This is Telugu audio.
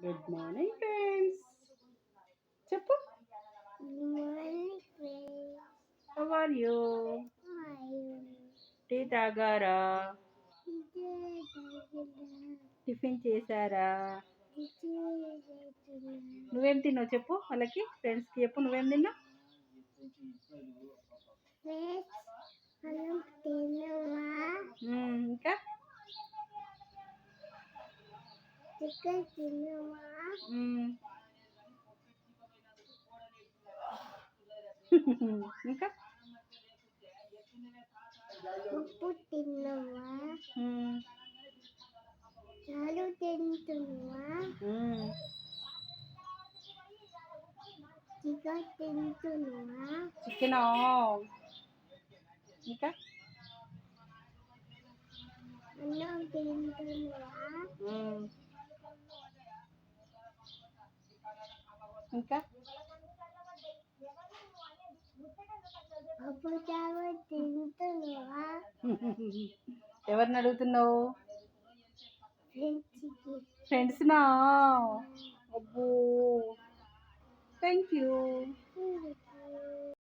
Good morning friends. చెప్పు. How are you? టీ తాగారా? టిఫిన్ చేశారా? నువ్వేం తిన్నావు చెప్పు, వాళ్ళకి ఫ్రెండ్స్కి చెప్పు నువ్వేం తిన్నావు. ఇంకా ఇంకా ఉప్పు తిన్నావా? చాలు తింటున్నావా? చికెన్ తింటున్నావా? చికెన్. ఇంకా అన్నం తింటున్నావా? ఇంకా పప్పు చారు తింటున్నావా? ఎవరిని అడుగుతున్నావు? ఫ్రెండ్స్ నా? అబ్బో, థ్యాంక్ యూ.